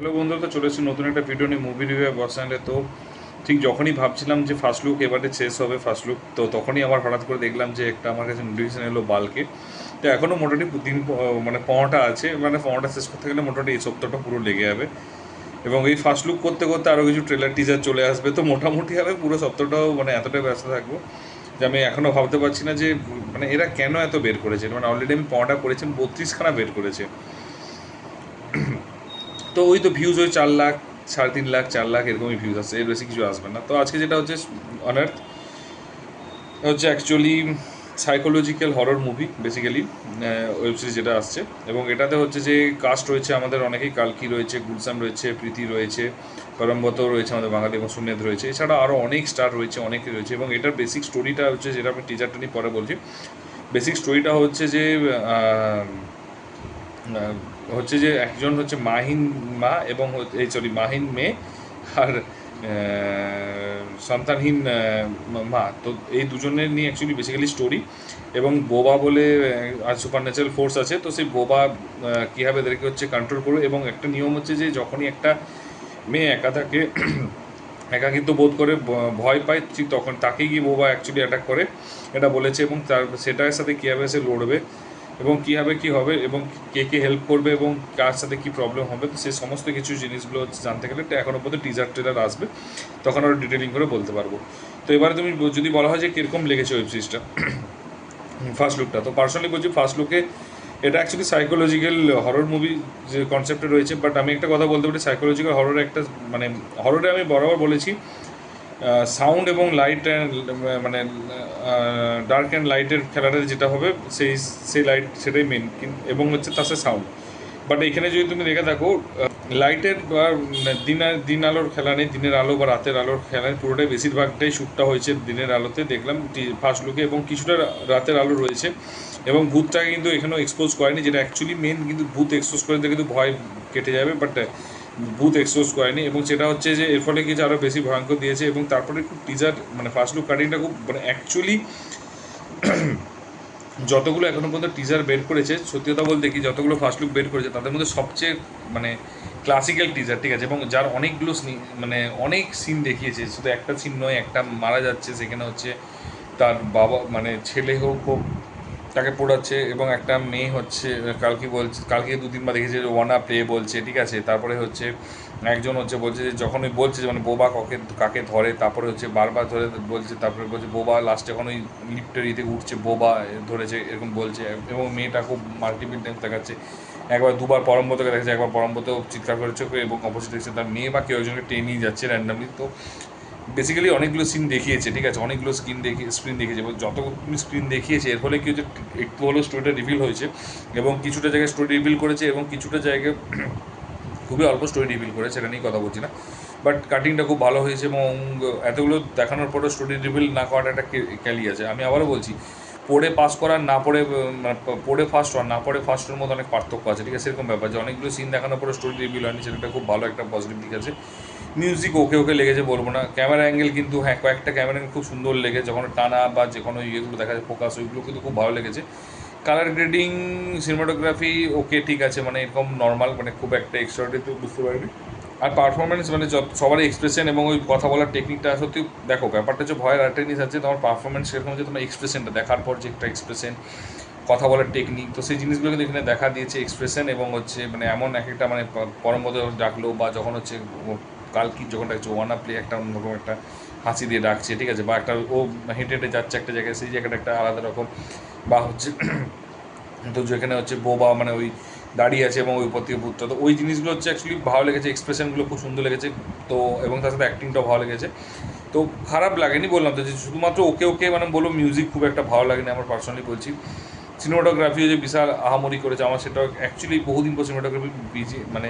Hello বন্ধুরা, তো চলে এসেছি নতুন একটা ভিডিও নিয়ে মুভি রিভিউ বস চ্যানেলে। তো ঠিক যখনই ভাবছিলাম যে ফার্স্ট লুক এবারে শেষ হবে ফার্স্ট লুক, তো তখনই আবার হঠাৎ করে দেখলাম যে একটা আমার কাছে নোটিফিকেশন এলো বাল্কে। তো এখনও মোটামুটি দিন মানে 15টা আছে, মানে 15টা শেষ করতে গেলে মোটামুটি এই সপ্তাহটা পুরো লেগে যাবে। এবং এই ফার্স্ট লুক করতে করতে আরও কিছু ট্রেলার টিজার চলে আসবে, তো মোটামুটি হবে পুরো সপ্তাহটাও মানে এতটাই ব্যস্ত থাকবো যে আমি এখনও ভাবতে পারছি না যে মানে এরা কেন এত বের করেছে। মানে অলরেডি আমি 15টা করেছেন, 32খানা বের করেছে। তো ওই তো ভিউজ ওই 4 লাখ, 3.5 লাখ, 4 লাখ এরকমই ভিউজ আসছে, এর বেশি কিছু আসবে না। তো আজকে যেটা হচ্ছে অনার্থ হচ্ছে actually psychological horror movie basically, web series যেটা আসছে। এবং এটাতে হচ্ছে যে কাস্ট রয়েছে আমাদের অনেকেই, কালকি রয়েছে, গুলশান রয়েছে, প্রীতি রয়েছে, পরমব্রত রয়েছে আমাদের বাঙালি, এবং সুমেধ রয়েছে, এছাড়া আরও অনেক স্টার রয়েছে, অনেকেই রয়েছে। এবং এটার বেসিক স্টোরিটা হচ্ছে, যেটা আমি টিজারটা নিয়ে পরে বলছি, বেসিক স্টোরিটা হচ্ছে যে হচ্ছে যে একজন হচ্ছে মাহিন মা এবং এই সরি মাহিন মেয়ে, আর সন্তানহীন মা। তো এই দুজনের নিয়ে অ্যাকচুয়ালি বেসিক্যালি স্টোরি। এবং বোবা বলে আর সুপার ন্যাচারাল ফোর্স আছে, তো সেই বোবা কীভাবে এদেরকে হচ্ছে কন্ট্রোল করবে। এবং একটা নিয়ম হচ্ছে যে যখনই একটা মেয়ে একা থাকে, একাকিত্ব বোধ করে, ভয় পায়, ঠিক তখন তাকেই গিয়ে বোবা অ্যাকচুয়ালি অ্যাটাক করে, এটা বলেছে। এবং তার সেটার সাথে কীভাবে সে লড়বে এবং কীভাবে কী হবে এবং কে কে হেল্প করবে এবং কার সাথে কী প্রবলেম হবে, তো সেই সমস্ত কিছু জিনিসগুলো জানতে গেলে এখনও পর্যন্ত টিজার ট্রেলার আসবে, তখন আরও ডিটেলিং করে বলতে পারবো। তো এবারে তুমি যদি বলা হয় যে কীরকম লেগেছে ওয়েব সিরিজটা, ফার্স্ট লুকটা, তো পার্সোনালি বলছি ফার্স্ট লুকে এটা অ্যাকচুয়ালি সাইকোলজিক্যাল হরর মুভি যে কনসেপ্টে রয়েছে। বাট আমি একটা কথা বলতে পারি, সাইকোলজিক্যাল হররে একটা মানে হররে আমি বরাবর বলেছি সাউন্ড এবং লাইট অ্যান্ড মানে ডার্ক অ্যান্ড লাইটের খেলাটা যেটা হবে, সেই লাইট সেটাই মেন, এবং হচ্ছে তার সাথে সাউন্ড। বাট এখানে যদি তুমি দেখে থাকো, লাইটের বা দিন আলোর খেলা নেই, দিনের আলো বা রাতের আলোর খেলা নেই, পুরোটাই বেশিরভাগটাই শ্যুটটা হয়েছে দিনের আলোতে দেখলাম ফার্স্ট লুকে, এবং কিছুটা রাতের আলো রয়েছে। এবং ভূতটাকে কিন্তু এখানেও এক্সপোজ করেনি, যেটা অ্যাকচুয়ালি মেন, কিন্তু ভূত এক্সপোজ করে দিলে কিন্তু ভয় কেটে যাবে, বাট ভূত এক্সপোজ করেনি। এবং সেটা হচ্ছে যে এর ফলে কিছু আরও বেশি ভয়ঙ্কর দিয়েছে। এবং তারপরে খুব টিজার মানে ফার্স্ট লুক কাটিংটা খুব মানে অ্যাকচুয়ালি যতগুলো এখনও পর্যন্ত টিজার বের করেছে, সত্যি কথা বলতে কি যতগুলো ফার্স্ট লুক বের করেছে তাদের মধ্যে সবচেয়ে মানে ক্লাসিক্যাল টিজার, ঠিক আছে। এবং যার অনেকগুলো মানে অনেক সিন দেখিয়েছে, শুধু একটা সিন নয়, একটা মারা যাচ্ছে সেখানে হচ্ছে তার বাবা মানে ছেলে হোক তাকে পড়াচ্ছে, এবং একটা মেয়ে হচ্ছে কালকে 2 দিন বা দেখেছে যে ওয়ানা প্লে বলছে, ঠিক আছে। তারপরে হচ্ছে একজন হচ্ছে বলছে যে যখন ওই বলছে যে মানে বোবা কাকে ধরে, তারপরে হচ্ছে বারবার ধরে বলছে, তারপরে বলছে বোবা, লাস্টে যখন ওই লিফটের ইতে উঠছে বোবা ধরেছে এরকম বলছে। এবং মেয়েটা খুব মাল্টিপিল টাইমস দেখাচ্ছে, একবার দুবার পরমব্রতকে দেখেছে, একবার পরমব্রত চিৎকার করেছে, এবং অপোজিট দেখছে তার মেয়ে বা কেউ একজনকে টেনে নিয়ে যাচ্ছে র্যান্ডামলি। তো বেসিক্যালি অনেকগুলো সিন দেখিয়েছে, ঠিক আছে, অনেকগুলো স্ক্রিন দেখিয়েছে, এবং যত স্ক্রিন দেখিয়েছে এর ফলে কি হচ্ছে, একটু হলেও স্টোরিটা রিভিল হয়েছে। এবং কিছুটা জায়গায় স্টোরি রিভিল করেছে, এবং কিছুটা জায়গায় খুবই অল্প স্টোরি রিভিল করেছে, সেটা নিয়ে কথা বলছি না। বাট কাটিংটা খুব ভালো হয়েছে, এবং এতগুলো দেখানোর পরেও স্টোরি রিভিল না করাটা একটা ক্যালি আছে। আমি আবারও বলছি, পড়ে পাস করা না পড়ে পড়ে ফার্স্ট হওয়া না পড়ে ফার্স্টের মধ্যে অনেক পার্থক্য আছে, ঠিক আছে। সেরকম ব্যাপার যে অনেকগুলো সিন দেখানোর পরে স্টোরি রিভিল হয়নি, সেটা খুব ভালো একটা পজিটিভ দিক আছে। মিউজিক ওকে লেগেছে বলবো না, ক্যামেরা অ্যাঙ্গেল কিন্তু হ্যাঁ কয়েকটা ক্যামেরা অ্যাঙ্গেল খুব সুন্দর লেগেছে, যখন টানা বা যে কোনো ইয়েগুলো দেখা যায় ফোকাস, ওইগুলো কিন্তু খুব ভালো লেগেছে। কালার গ্রেডিং, সিনেমাটোগ্রাফি ওকে, ঠিক আছে, মানে এরকম নর্মাল, মানে খুব একটা এক্সট্রাঅর্ডিনারি তো বুঝতে পারিনি। আর পারফরমেন্স মানে সবারই এক্সপ্রেশন এবং ওই কথা বলার টেকনিকটা, সত্যি দেখো ব্যাপারটা হচ্ছে ভয়ের একটা জিনিস আছে, তোমার পারফরমেন্স সেরকম হচ্ছে, তোমার এক্সপ্রেশনটা দেখার পর যে একটা এক্সপ্রেশন, কথা বলার টেকনিক, তো সেই জিনিসগুলো কিন্তু এখানে দেখা দিয়েছে এক্সপ্রেশন। এবং হচ্ছে মানে এমন এক একটা মানে পরমপদ ডাকলো, বা যখন হচ্ছে কালকি যখন ডাকছে ওয়ান আপ প্লে, একটা অন্যরকম একটা হাসি দিয়ে ডাকছে, ঠিক আছে, বা একটা ও হেঁটে হেঁটে যাচ্ছে একটা জায়গায়, সেই জায়গাটা একটা আলাদা রকম, বা হচ্ছে তো যেখানে হচ্ছে বোবা মানে ওই দাঁড়িয়ে আছে এবং ওই উপর থেকে ভূতটা, তো ওই জিনিসগুলো হচ্ছে অ্যাকচুয়ালি ভালো লেগেছে, এক্সপ্রেশনগুলো খুব সুন্দর লেগেছে। তো এবং তার সাথে অ্যাক্টিংটাও ভালো লেগেছে, তো খারাপ লাগেনি বললাম তো, যে শুধুমাত্র ওকে মানে বলো মিউজিক খুব একটা ভালো লাগেনি আমার, পার্সোনালি বলছি। সিনেমাটোগ্রাফিও যে বিশাল আহামরি করেছে, আমার সেটাও অ্যাকচুয়ালি বহুদিন পর সিনেমাটোগ্রাফি মানে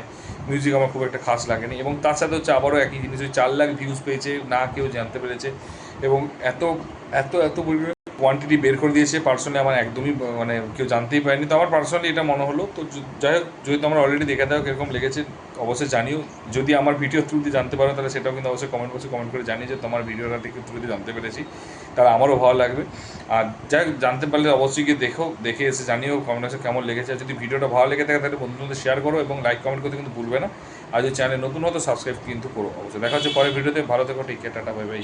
মিউজিক আমার খুব একটা খাস লাগেনি। এবং তার সাথে হচ্ছে আবারও একই জিনিস, ওই 4 লাখ ভিউজ পেয়েছে, না কেউ জানতে পেরেছে, এবং এত এত এত পরিমাণে কোয়ান্টিটি বের করে দিয়েছে পার্সোনালি আমার একদমই মানে কেউ জানতেই পারেনি। তো আমার পার্সোনালি এটা মনে হলো। তো যাই হোক, যদি তোমরা অলরেডি দেখে দাও কীরকম লেগেছে অবশ্যই জানিও। যদি আমার ভিডিও থ্রু দিয়ে জানতে পারো তাহলে সেটাও কিন্তু অবশ্যই কমেন্ট বক্সে কমেন্ট করে জানিয়ে যে তোমার ভিডিওটা থেকে থ্রু দিয়ে জানতে পেরেছি, তাহলে আমারও ভালো লাগবে। আর যাই হোক, জানতে পারলে অবশ্যই গিয়ে দেখে এসে জানিও কমেন্ট বক্সে কেমন লেগেছে। আর যদি ভিডিওটা ভালো লেগে থাকে তাহলে বন্ধুদের শেয়ার করো এবং লাইক কমেন্ট করতে কিন্তু ভুলবে না। আর যদি চ্যানেলে নতুন হতো সাবস্ক্রাইব কিন্তু করো অবশ্যই। দেখা হচ্ছে পরের ভিডিওতে। ভালো থেকো, ঠিক আছে, টাটা, বাই বাই।